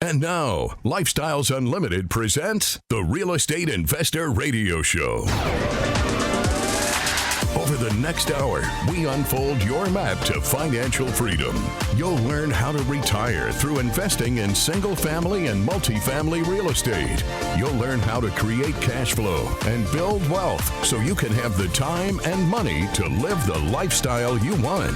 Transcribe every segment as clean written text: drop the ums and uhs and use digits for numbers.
And now, Lifestyles Unlimited presents the Real Estate Investor Radio Show. Over the next hour, we unfold your map to financial freedom. You'll learn how to retire through investing in single family and multifamily real estate. You'll learn how to create cash flow and build wealth so you can have the time and money to live the lifestyle you want.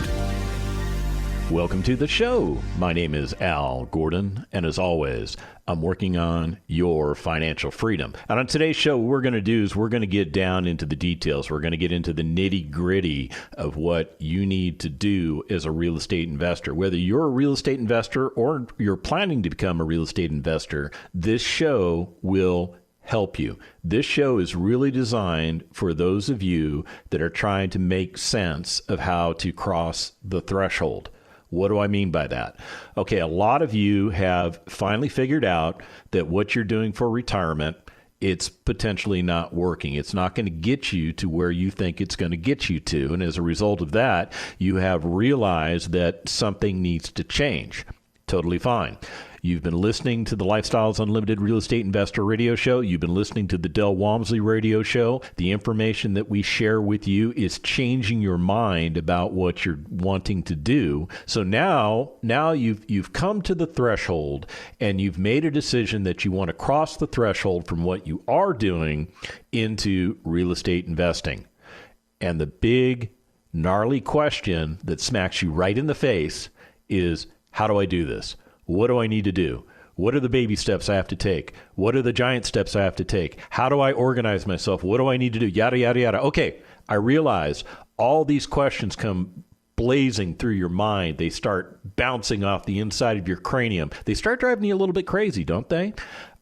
Welcome to the show. My name is Al Gordon, and as always, I'm working on your financial freedom. And on today's show, what we're going to do is we're going to get down into the details. We're going to get into the nitty-gritty of what you need to do as a real estate investor. Whether you're a real estate investor or you're planning to become a real estate investor, this show will help you. This show is really designed for those of you that are trying to make sense of how to cross the threshold. What do I mean by that? Okay, a lot of you have finally figured out that what you're doing for retirement, it's potentially not working. It's not going to get you to where you think it's going to get you to. And as a result of that, you have realized that something needs to change. Totally fine. You've been listening to the Lifestyles Unlimited Real Estate Investor Radio Show. You've been listening to the Del Walmsley Radio Show. The information that we share with you is changing your mind about what you're wanting to do. So now you've come to the threshold and you've made a decision that you want to cross the threshold from what you are doing into real estate investing. And the big, gnarly question that smacks you right in the face is, how do I do this? What do I need to do? What are the baby steps I have to take? What are the giant steps I have to take? How do I organize myself? What do I need to do? Yada, yada, yada. Okay, I realize all these questions come blazing through your mind. They start bouncing off the inside of your cranium. They start driving you a little bit crazy, don't they?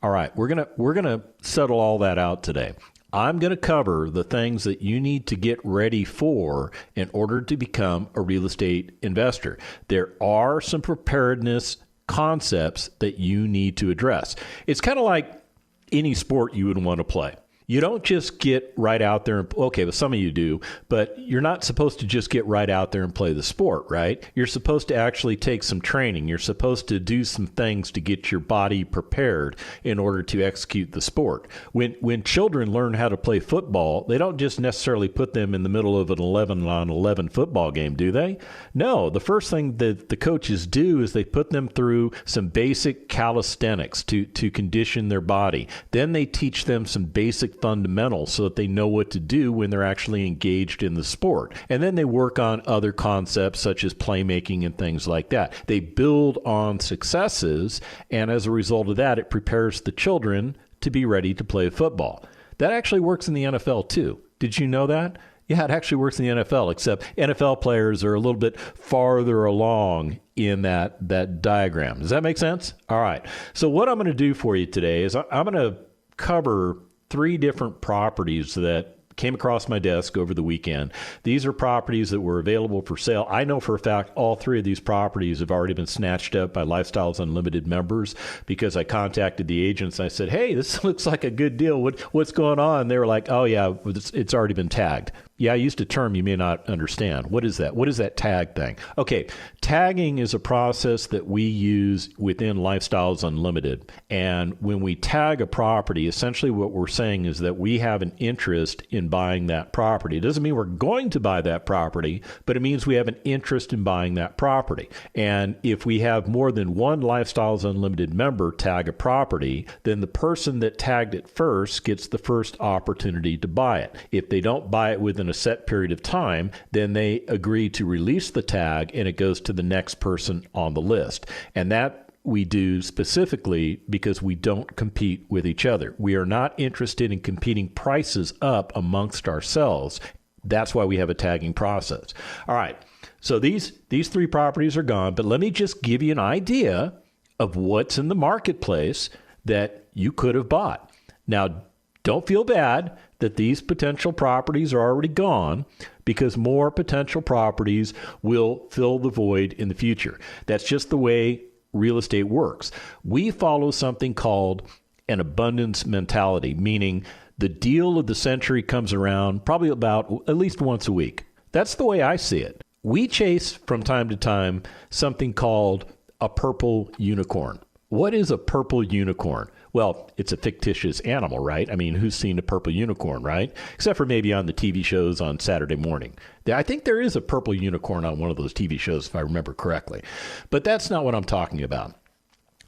All right, we're gonna settle all that out today. I'm going to cover the things that you need to get ready for in order to become a real estate investor. There are some preparedness concepts that you need to address. It's kind of like any sport you would want to play. You don't just get right out there and, okay, well, some of you do, but you're not supposed to just get right out there and play the sport, right? You're supposed to actually take some training. You're supposed to do some things to get your body prepared in order to execute the sport. When children learn how to play football, they don't just necessarily put them in the middle of an 11-on-11 football game, do they? No, the first thing that the coaches do is they put them through some basic calisthenics to condition their body. Then they teach them some basic fundamentals so that they know what to do when they're actually engaged in the sport. And then they work on other concepts such as playmaking and things like that. They build on successes, and as a result of that, it prepares the children to be ready to play football. That actually works in the NFL too. Did you know that? Yeah, it actually works in the NFL, except NFL players are a little bit farther along in that diagram. Does that make sense? All right. So what I'm going to do for you today is I'm going to cover 3 different properties that came across my desk over the weekend. These are properties that were available for sale. I know for a fact all 3 of these properties have already been snatched up by Lifestyles Unlimited members because I contacted the agents and I said, hey, this looks like a good deal. What's going on? They were like, oh, yeah, it's already been tagged. Yeah, I used a term you may not understand. What is that? What is that tag thing? Okay, tagging is a process that we use within Lifestyles Unlimited. And when we tag a property, essentially what we're saying is that we have an interest in buying that property. It doesn't mean we're going to buy that property, but it means we have an interest in buying that property. And if we have more than one Lifestyles Unlimited member tag a property, then the person that tagged it first gets the first opportunity to buy it. If they don't buy it within a set period of time, then they agree to release the tag and it goes to the next person on the list. And that we do specifically because we don't compete with each other. We are not interested in competing prices up amongst ourselves. That's why we have a tagging process. All right. So these 3 properties are gone, but let me just give you an idea of what's in the marketplace that you could have bought. Now, don't feel bad that these potential properties are already gone because more potential properties will fill the void in the future. That's just the way real estate works. We follow something called an abundance mentality, meaning the deal of the century comes around probably about at least once a week. That's the way I see it. We chase from time to time something called a purple unicorn. What is a purple unicorn? Well, it's a fictitious animal, right? I mean, who's seen a purple unicorn, right? Except for maybe on the TV shows on Saturday morning. I think there is a purple unicorn on one of those TV shows, if I remember correctly. But that's not what I'm talking about.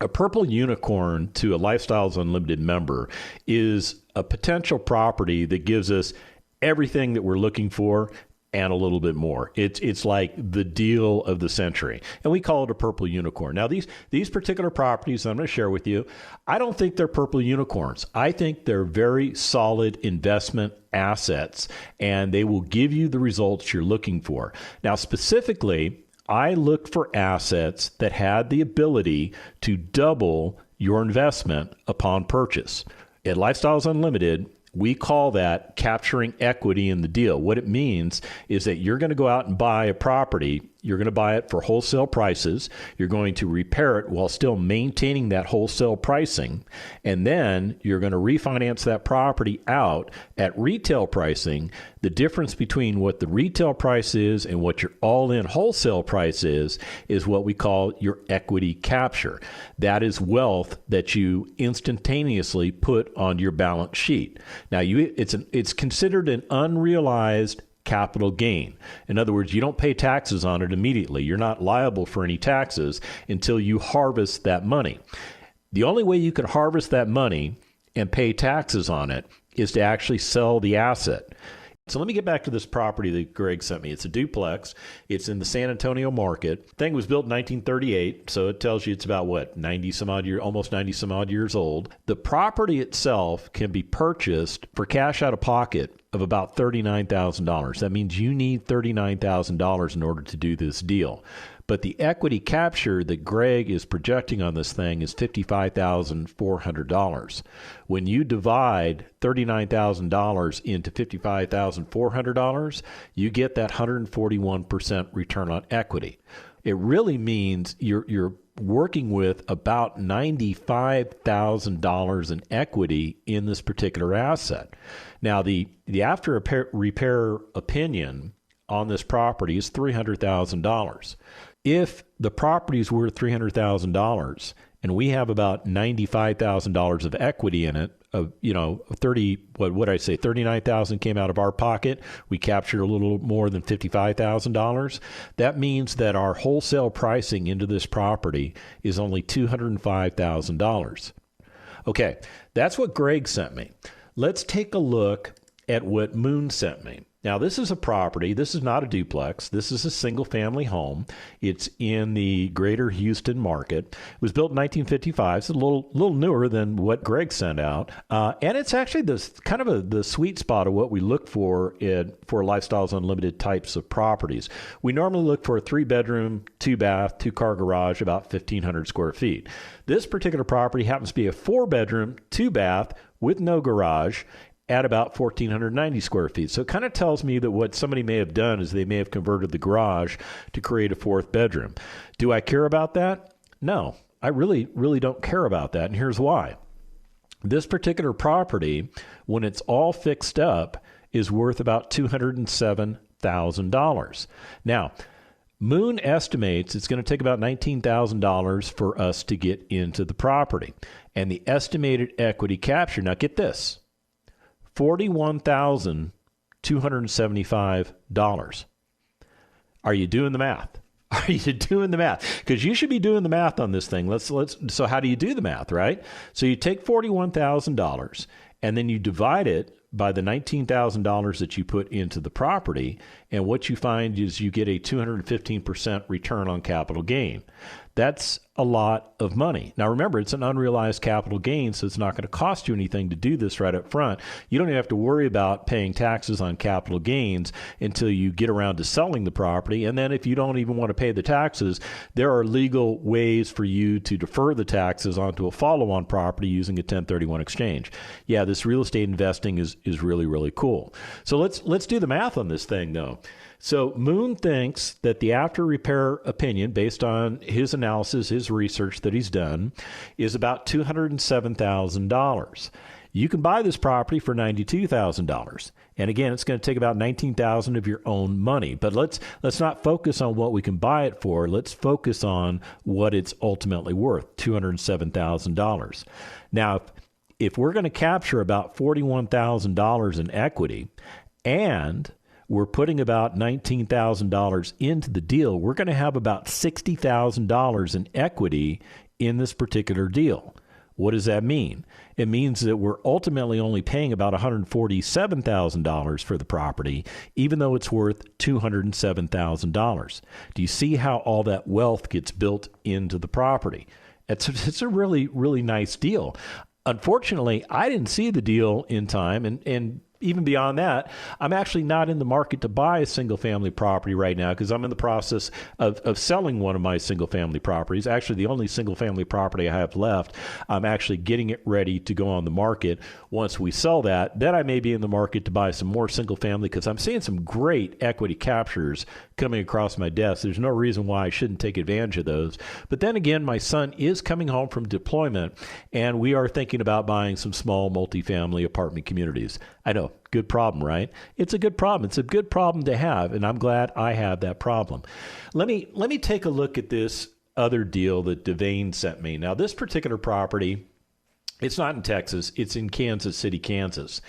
A purple unicorn to a Lifestyles Unlimited member is a potential property that gives us everything that we're looking for and a little bit more. It's like the deal of the century. And we call it a purple unicorn. Now, these particular properties I'm going to share with you, I don't think they're purple unicorns. I think they're very solid investment assets, and they will give you the results you're looking for. Now, specifically, I looked for assets that had the ability to double your investment upon purchase. At Lifestyles Unlimited, we call that capturing equity in the deal. What it means is that you're going to go out and buy a property. You're going to buy it for wholesale prices. You're going to repair it while still maintaining that wholesale pricing. And then you're going to refinance that property out at retail pricing. The difference between what the retail price is and what your all-in wholesale price is what we call your equity capture. That is wealth that you instantaneously put on your balance sheet. Now, it's considered an unrealized capital gain. In other words, you don't pay taxes on it immediately. You're not liable for any taxes until you harvest that money. The only way you can harvest that money and pay taxes on it is to actually sell the asset. So let me get back to this property that Greg sent me. It's a duplex. It's in the San Antonio market. Thing was built in 1938, so it tells you it's about almost 90 some odd years old. The property itself can be purchased for cash out of pocket of about $39,000. That means you need $39,000 in order to do this deal. But the equity capture that Greg is projecting on this thing is $55,400. When you divide $39,000 into $55,400, you get that 141% return on equity. It really means you're working with about $95,000 in equity in this particular asset. Now, the after repair opinion on this property is $300,000. If the property is worth $300,000 and we have about $95,000 of equity in it, of 39,000 came out of our pocket. We captured a little more than $55,000. That means that our wholesale pricing into this property is only $205,000. Okay, that's what Greg sent me. Let's take a look at what Moon sent me. Now, this is a property. This is not a duplex. This is a single-family home. It's in the greater Houston market. It was built in 1955. It's a little newer than what Greg sent out. And it's actually the sweet spot of what we look for for Lifestyles Unlimited types of properties. We normally look for a 3-bedroom, 2-bath, 2-car garage, about 1,500 square feet. This particular property happens to be a 4-bedroom, 2-bath with no garage, at about 1,490 square feet. So it kind of tells me that what somebody may have done is they may have converted the garage to create a 4th bedroom. Do I care about that? No, I really, really don't care about that. And here's why. This particular property, when it's all fixed up, is worth about $207,000. Now, Moon estimates it's going to take about $19,000 for us to get into the property. And the estimated equity capture, now get this, $41,275. Are you doing the math? Are you doing the math? Because you should be doing the math on this thing. So how do you do the math, right? So you take $41,000 and then you divide it by the $19,000 that you put into the property, and what you find is you get a 215% return on capital gain. That's a lot of money. Now, remember, it's an unrealized capital gain, so it's not going to cost you anything to do this right up front. You don't even have to worry about paying taxes on capital gains until you get around to selling the property. And then if you don't even want to pay the taxes, there are legal ways for you to defer the taxes onto a follow-on property using a 1031 exchange. Yeah, this real estate investing is really, really cool. So let's do the math on this thing, though. So Moon thinks that the after repair opinion, based on his analysis, his research that he's done, is about $207,000. You can buy this property for $92,000. And again, it's going to take about $19,000 of your own money. But let's not focus on what we can buy it for. Let's focus on what it's ultimately worth, $207,000. Now, if we're going to capture about $41,000 in equity and we're putting about $19,000 into the deal, we're going to have about $60,000 in equity in this particular deal. What does that mean? It means that we're ultimately only paying about $147,000 for the property, even though it's worth $207,000. Do you see how all that wealth gets built into the property? It's a really, really nice deal. Unfortunately, I didn't see the deal in time, and even beyond that, I'm actually not in the market to buy a single-family property right now because I'm in the process of selling one of my single-family properties. Actually, the only single-family property I have left, I'm actually getting it ready to go on the market. Once we sell that, then I may be in the market to buy some more single-family because I'm seeing some great equity captures coming across my desk. There's no reason why I shouldn't take advantage of those. But then again, my son is coming home from deployment, and we are thinking about buying some small multifamily apartment communities. I know, good problem, right? It's a good problem. It's a good problem to have, and I'm glad I have that problem. Let me take a look at this other deal that Devane sent me. Now, this particular property, it's not in Texas. It's in Kansas City, Kansas.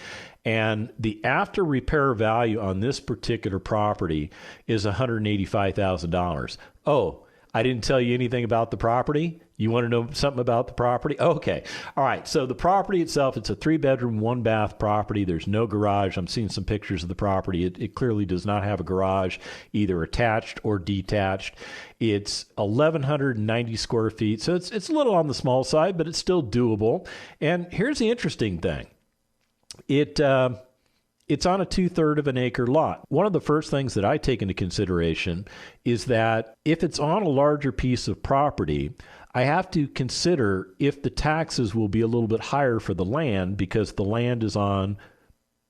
And the after repair value on this particular property is $185,000. Oh, I didn't tell you anything about the property? You want to know something about the property? Okay. All right. So the property itself, it's a 3-bedroom, 1-bath property. There's no garage. I'm seeing some pictures of the property. It clearly does not have a garage, either attached or detached. It's 1,190 square feet. So it's a little on the small side, but it's still doable. And here's the interesting thing. It's on a 2/3 of an acre lot. One of the first things that I take into consideration is that if it's on a larger piece of property, I have to consider if the taxes will be a little bit higher for the land because the land is on,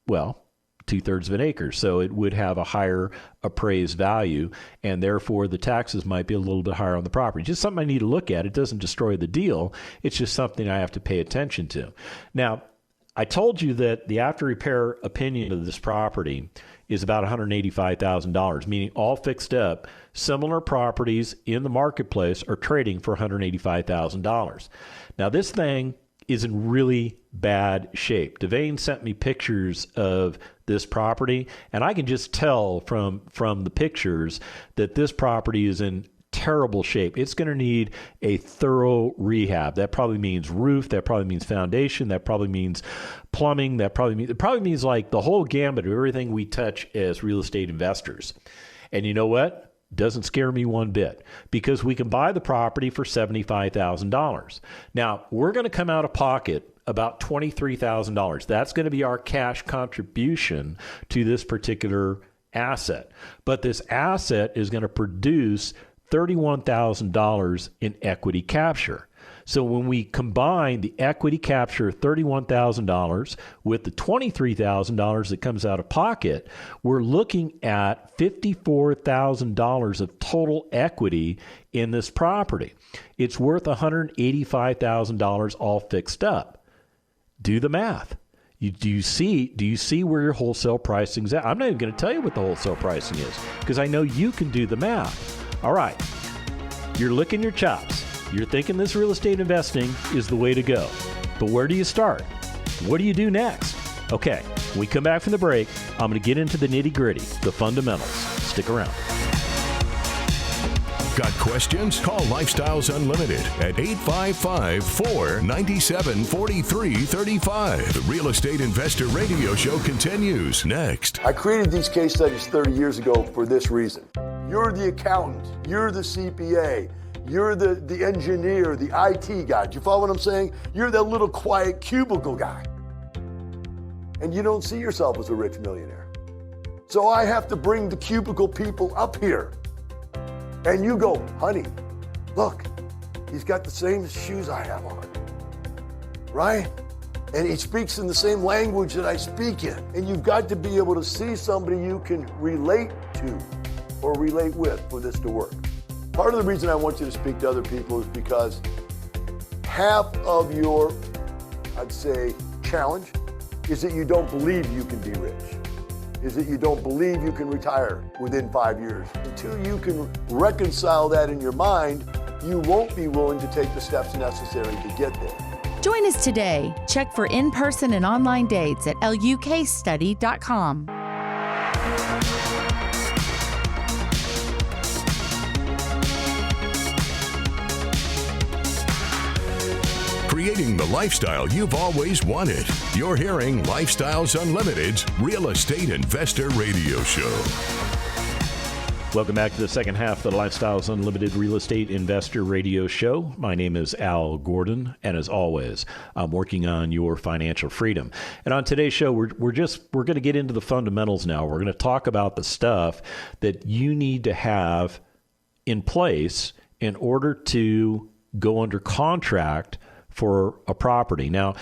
well, 2/3 of an acre. So it would have a higher appraised value, and therefore the taxes might be a little bit higher on the property. Just something I need to look at. It doesn't destroy the deal. It's just something I have to pay attention to. Now, I told you that the after repair opinion of this property is about $185,000, meaning all fixed up. Similar properties in the marketplace are trading for $185,000. Now, this thing is in really bad shape. Devane sent me pictures of this property, and I can just tell from the pictures that this property is in terrible shape. It's going to need a thorough rehab. That probably means roof. That probably means foundation. That probably means plumbing. It probably means like the whole gambit of everything we touch as real estate investors. And you know what? Doesn't scare me one bit because we can buy the property for $75,000. Now, we're going to come out of pocket about $23,000. That's going to be our cash contribution to this particular asset. But this asset is going to produce $31,000 in equity capture. So when we combine the equity capture of $31,000 with the $23,000 that comes out of pocket, we're looking at $54,000 of total equity in this property. It's worth $185,000 all fixed up. Do the math. Do you see where your wholesale pricing is at? I'm not even going to tell you what the wholesale pricing is because I know you can do the math. All right, you're licking your chops. You're thinking this real estate investing is the way to go. But where do you start? What do you do next? Okay, when we come back from the break, I'm going to get into the nitty-gritty, the fundamentals. Stick around. Got questions? Call Lifestyles Unlimited at 855-497-4335. The Real Estate Investor Radio Show continues next. I created these case studies 30 years ago for this reason. You're the accountant, you're the CPA, you're the engineer, the IT guy. Do you follow what I'm saying? You're that little quiet cubicle guy. And you don't see yourself as a rich millionaire. So I have to bring the cubicle people up here. And you go, honey, look, he's got the same shoes I have on, right? And he speaks in the same language that I speak in. And you've got to be able to see somebody you can relate to or relate with for this to work. Part of the reason I want you to speak to other people is because half of your, I'd say, challenge is that you don't believe you can be rich, is that you don't believe you can retire within 5 years. Until you can reconcile that in your mind, you won't be willing to take the steps necessary to get there. Join us today. Check for in-person and online dates at lukstudy.com. Creating the lifestyle you've always wanted. You're hearing Lifestyles Unlimited's Real Estate Investor Radio Show. Welcome back to the second half of the Lifestyles Unlimited Real Estate Investor Radio Show. My name is Al Gordon, and as always, I'm working on your financial freedom. And on today's show, we're going to get into the fundamentals now. We're going to talk about the stuff that you need to have in place in order to go under contract for a property. Now,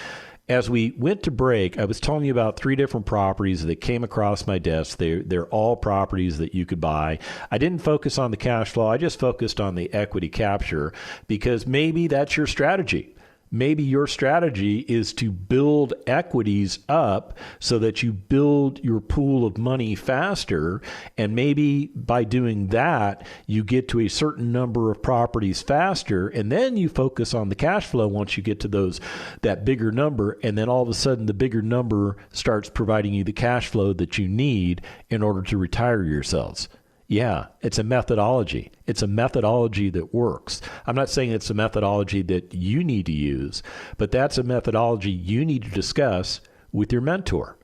as we went to break, I was telling you about 3 different properties that came across my desk. They're all properties that you could buy. I didn't focus on the cash flow. I just focused on the equity capture because maybe that's your strategy. Maybe your strategy is to build equities up so that you build your pool of money faster. And maybe by doing that, you get to a certain number of properties faster. And then you focus on the cash flow once you get to that bigger number. And then all of a sudden, the bigger number starts providing you the cash flow that you need in order to retire yourselves. Yeah, it's a methodology. It's a methodology that works. I'm not saying it's a methodology that you need to use, but that's a methodology you need to discuss with your mentor.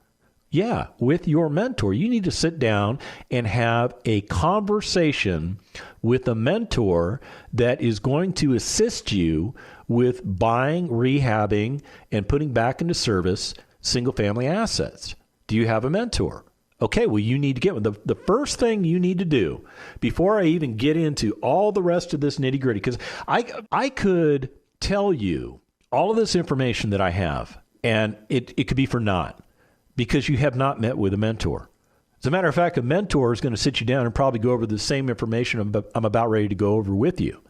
Yeah, with your mentor. You need to sit down and have a conversation with a mentor that is going to assist you with buying, rehabbing, and putting back into service single-family assets. Do you have a mentor? Okay, well, you need to get one. The first thing you need to do before I even get into all the rest of this nitty gritty, because I could tell you all of this information that I have, and it could be for naught because you have not met with a mentor. As a matter of fact, a mentor is going to sit you down and probably go over the same information I'm about ready to go over with you.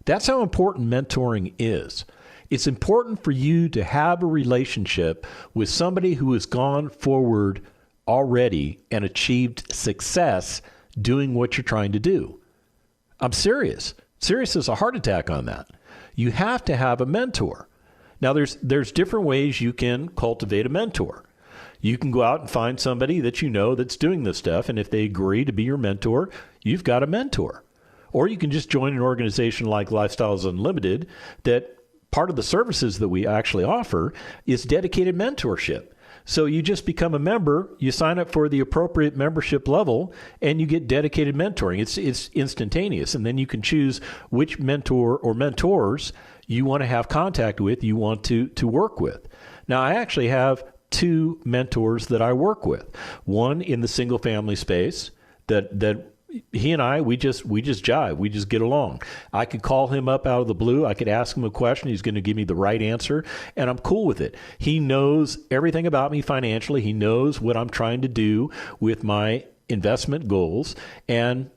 That's how important mentoring is. It's important for you to have a relationship with somebody who has gone forward already and achieved success doing what you're trying to do. I'm serious. Serious as a heart attack on that. You have to have a mentor. Now, there's different ways you can cultivate a mentor. You can go out and find somebody that you know that's doing this stuff, and if they agree to be your mentor, you've got a mentor. Or you can just join an organization like Lifestyles Unlimited that part of the services that we actually offer is dedicated mentorship. So you just become a member, you sign up for the appropriate membership level, and you get dedicated mentoring. It's instantaneous. And then you can choose which mentor or mentors you want to have contact with, you want to work with. Now, I actually have 2 mentors that I work with. One in the single family space that he and I, we just jive. We just get along. I could call him up out of the blue. I could ask him a question. He's going to give me the right answer, and I'm cool with it. He knows everything about me financially. He knows what I'm trying to do with my investment goals, and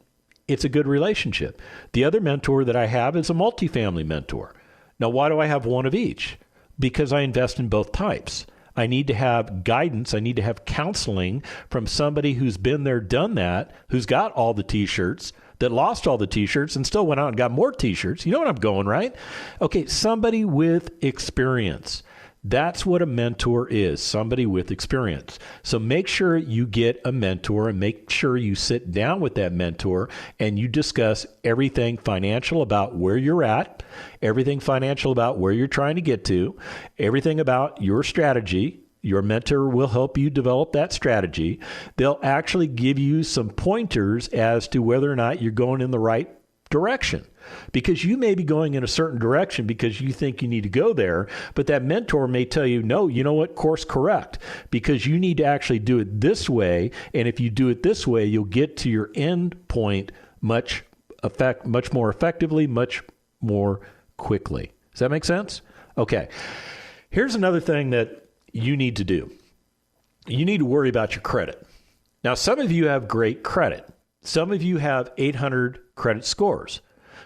it's a good relationship. The other mentor that I have is a multifamily mentor. Now, why do I have one of each? Because I invest in both types. I need to have guidance. I need to have counseling from somebody who's been there, done that, who's got all the T-shirts, that lost all the T-shirts and still went out and got more T-shirts. You know what I'm going, right? Okay, somebody with experience. That's what a mentor is, somebody with experience. So make sure you get a mentor and make sure you sit down with that mentor and you discuss everything financial about where you're at, everything financial about where you're trying to get to, everything about your strategy. Your mentor will help you develop that strategy. They'll actually give you some pointers as to whether or not you're going in the right direction. Because you may be going in a certain direction because you think you need to go there, but that mentor may tell you, no, you know what, course correct, because you need to actually do it this way, and if you do it this way, you'll get to your end point much more effectively, much more quickly. Does that make sense? Okay. Here's another thing that you need to do. You need to worry about your credit. Now, some of you have great credit. Some of you have 800 credit scores.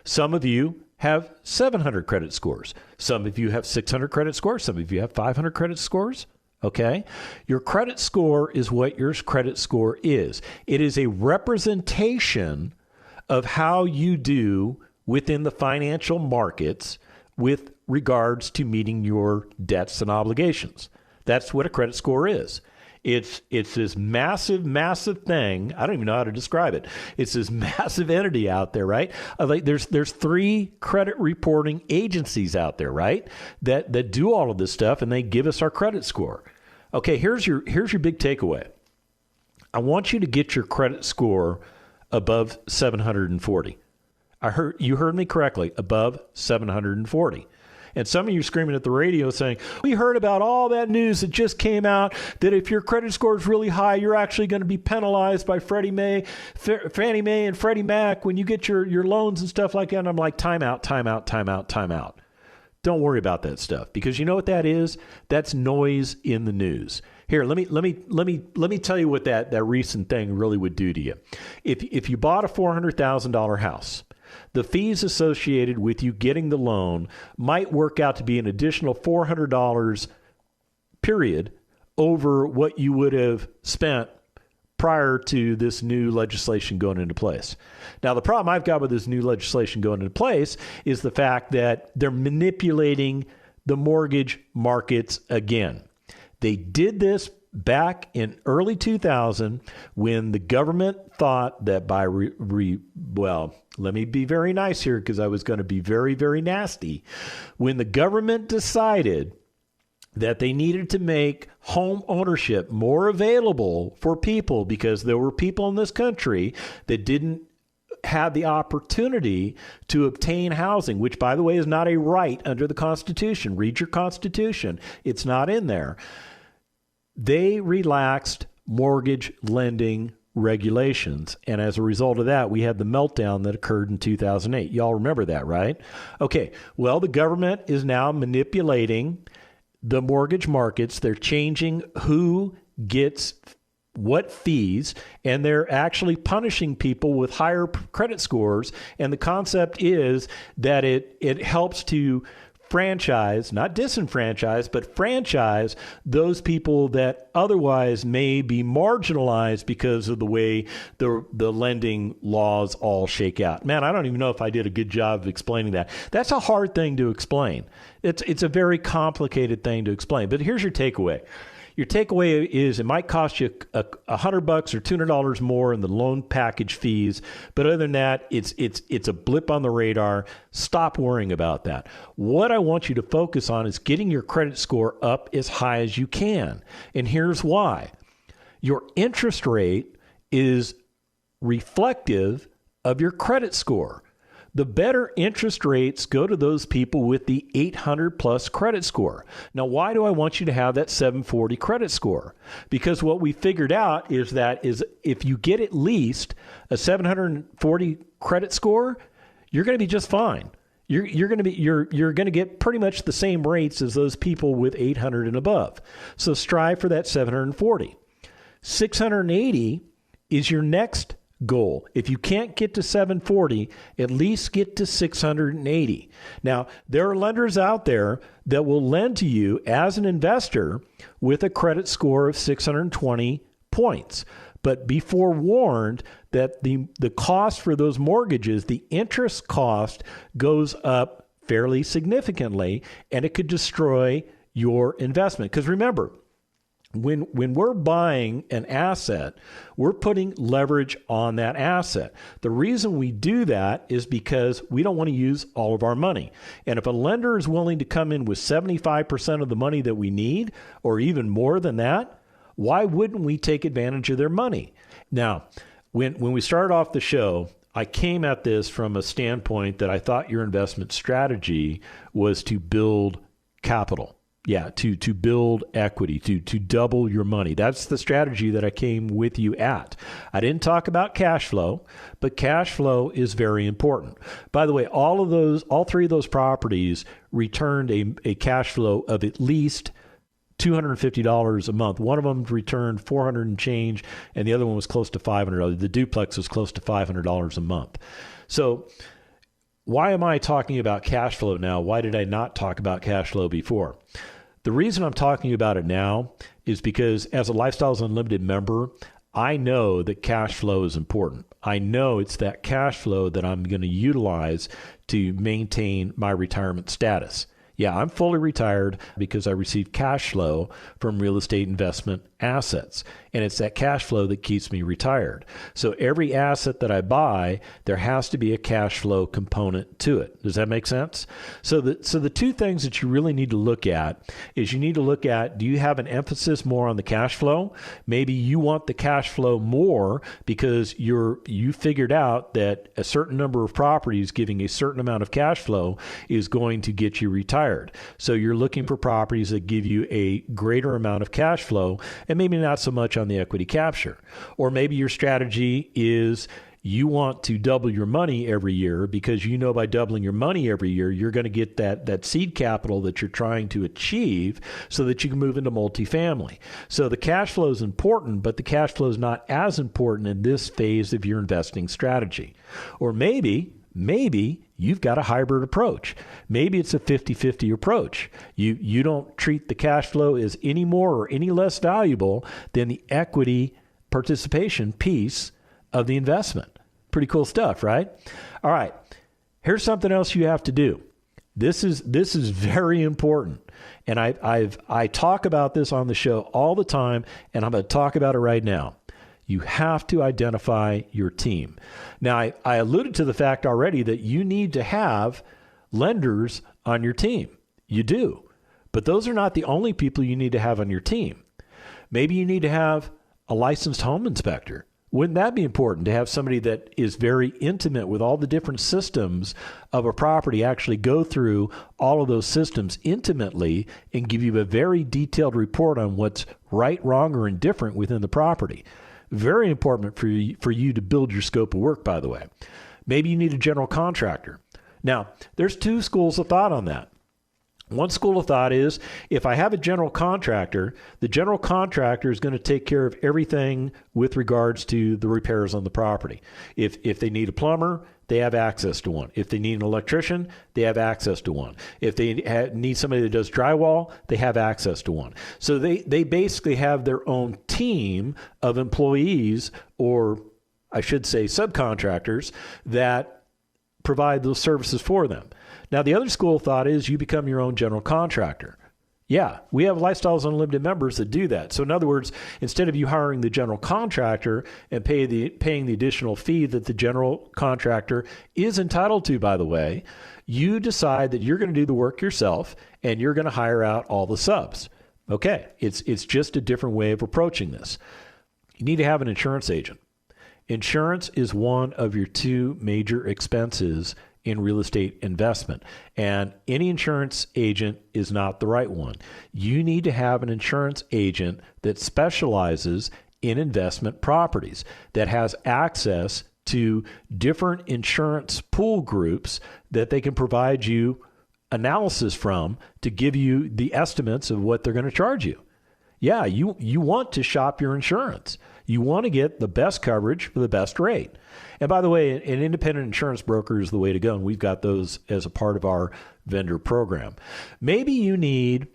Some of you have 700 credit scores. Some of you have 600 credit scores. Some of you have 500 credit scores. Okay? Your credit score is what your credit score is. It is a representation of how you do within the financial markets with regards to meeting your debts and obligations. That's what a credit score is. It's this massive, massive thing. I don't even know how to describe it. It's this massive entity out there, right? Like there's 3 credit reporting agencies out there, right? That do all of this stuff, and they give us our credit score. Okay, here's your big takeaway. I want you to get your credit score above 740. You heard me correctly, above 740. And some of you screaming at the radio saying, we heard about all that news that just came out that if your credit score is really high, you're actually going to be penalized by Fannie Mae and Freddie Mac when you get your loans and stuff like that. And I'm like, time out. Don't worry about that stuff, because you know what that is? That's noise in the news. Here, let me tell you what that recent thing really would do to you. If you bought a $400,000 house, the fees associated with you getting the loan might work out to be an additional $400 period over what you would have spent prior to this new legislation going into place. Now, the problem I've got with this new legislation going into place is the fact that they're manipulating the mortgage markets again. They did this back in early 2000 when the government thought that by let me be very nice here because I was going to be very, very nasty. When the government decided that they needed to make home ownership more available for people because there were people in this country that didn't have the opportunity to obtain housing, which, by the way, is not a right under the Constitution. Read your Constitution. It's not in there. They relaxed mortgage lending regulations. And as a result of that, we had the meltdown that occurred in 2008. Y'all remember that, right? Okay. Well, the government is now manipulating the mortgage markets. They're changing who gets what fees, and they're actually punishing people with higher credit scores. And the concept is that it helps to franchise, not disenfranchise, but franchise those people that otherwise may be marginalized because of the way the lending laws all shake out. Man, I don't even know if I did a good job of explaining that. That's a hard thing to explain. It's a very complicated thing to explain. But here's your takeaway. Your takeaway is it might cost you $100 or $200 more in the loan package fees, but other than that, it's a blip on the radar. Stop worrying about that. What I want you to focus on is getting your credit score up as high as you can. And here's why. Your interest rate is reflective of your credit score. The better interest rates go to those people with the 800 plus credit score. Now, why do I want you to have that 740 credit score? Because what we figured out is if you get at least a 740 credit score, you're going to be just fine. You're going to get pretty much the same rates as those people with 800 and above. So strive for that 740. 680 is your next goal. If you can't get to 740, at least get to 680. Now, there are lenders out there that will lend to you as an investor with a credit score of 620 points. But be forewarned that the cost for those mortgages, the interest cost goes up fairly significantly, and it could destroy your investment. Because remember, when we're buying an asset, we're putting leverage on that asset. The reason we do that is because we don't want to use all of our money. And if a lender is willing to come in with 75% of the money that we need, or even more than that, why wouldn't we take advantage of their money? Now, when we started off the show, I came at this from a standpoint that I thought your investment strategy was to build capital. Yeah, to build equity, to double your money. That's the strategy that I came with you at. I didn't talk about cash flow, but cash flow is very important. By the way, all 3 of those properties returned a cash flow of at least $250 a month. One of them returned $400 and change, and the other one was close to $500. The duplex was close to $500 a month. So why am I talking about cash flow now? Why did I not talk about cash flow before? The reason I'm talking about it now is because as a Lifestyles Unlimited member, I know that cash flow is important. I know it's that cash flow that I'm going to utilize to maintain my retirement status. Yeah, I'm fully retired because I receive cash flow from real estate investment assets, and it's that cash flow that keeps me retired. So every asset that I buy, there has to be a cash flow component to it. Does that make sense? So the two things that you really need to look at is you need to look at, do you have an emphasis more on the cash flow? Maybe you want the cash flow more because you figured out that a certain number of properties giving a certain amount of cash flow is going to get you retired. So you're looking for properties that give you a greater amount of cash flow and maybe not so much on the equity capture. Or maybe your strategy is you want to double your money every year because you know by doubling your money every year, you're going to get that seed capital that you're trying to achieve so that you can move into multifamily. So the cash flow is important, but the cash flow is not as important in this phase of your investing strategy. Or maybe you've got a hybrid approach. Maybe it's a 50-50 approach. You don't treat the cash flow as any more or any less valuable than the equity participation piece of the investment. Pretty cool stuff, right? All right. Here's something else you have to do. This is very important. And I talk about this on the show all the time, and I'm going to talk about it right now. You have to identify your team. Now, I alluded to the fact already that you need to have lenders on your team. You do. But those are not the only people you need to have on your team. Maybe you need to have a licensed home inspector. Wouldn't that be important to have somebody that is very intimate with all the different systems of a property, actually go through all of those systems intimately and give you a very detailed report on what's right, wrong, or indifferent within the property? Very important for you to build your scope of work, by the way. Maybe you need a general contractor. Now, there's two schools of thought on that. One school of thought is if I have a general contractor, the general contractor is going to take care of everything with regards to the repairs on the property. If they need a plumber, they have access to one. If they need an electrician, they have access to one. If they need somebody that does drywall, they have access to one. So they basically have their own team of employees, or I should say subcontractors, that provide those services for them. Now, the other school of thought is you become your own general contractor. Yeah, we have Lifestyles Unlimited members that do that. So in other words, instead of you hiring the general contractor and paying the additional fee that the general contractor is entitled to, by the way, you decide that you're going to do the work yourself and you're going to hire out all the subs. Okay, it's just a different way of approaching this. You need to have an insurance agent. Insurance is one of your two major expenses in real estate investment. And any insurance agent is not the right one. You need to have an insurance agent that specializes in investment properties, that has access to different insurance pool groups that they can provide you analysis from to give you the estimates of what they're going to charge you. Yeah, you want to shop your insurance. You want to get the best coverage for the best rate. And by the way, an independent insurance broker is the way to go, and we've got those as a part of our vendor program. Maybe you need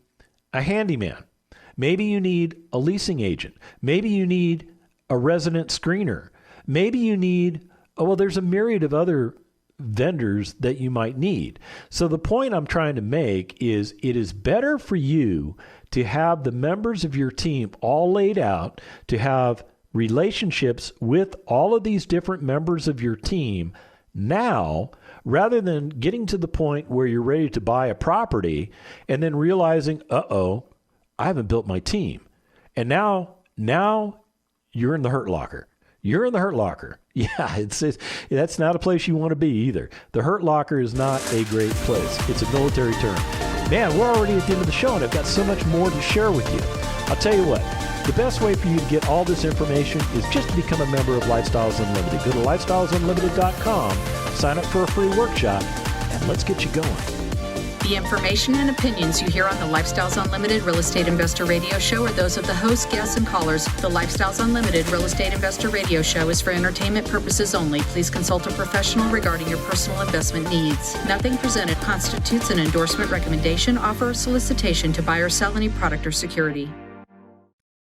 a handyman. Maybe you need a leasing agent. Maybe you need a resident screener. Maybe you need, there's a myriad of other vendors that you might need. So the point I'm trying to make is it is better for you to have the members of your team all laid out, to have relationships with all of these different members of your team now, rather than getting to the point where you're ready to buy a property and then realizing, I haven't built my team. And now you're in the hurt locker. You're in the hurt locker. Yeah, that's not a place you want to be either. The hurt locker is not a great place. It's a military term. Man, we're already at the end of the show, and I've got so much more to share with you. I'll tell you what, the best way for you to get all this information is just to become a member of Lifestyles Unlimited. Go to lifestylesunlimited.com, sign up for a free workshop, and let's get you going. The information and opinions you hear on the Lifestyles Unlimited Real Estate Investor Radio Show are those of the hosts, guests, and callers. The Lifestyles Unlimited Real Estate Investor Radio Show is for entertainment purposes only. Please consult a professional regarding your personal investment needs. Nothing presented constitutes an endorsement, recommendation, offer, or solicitation to buy or sell any product or security.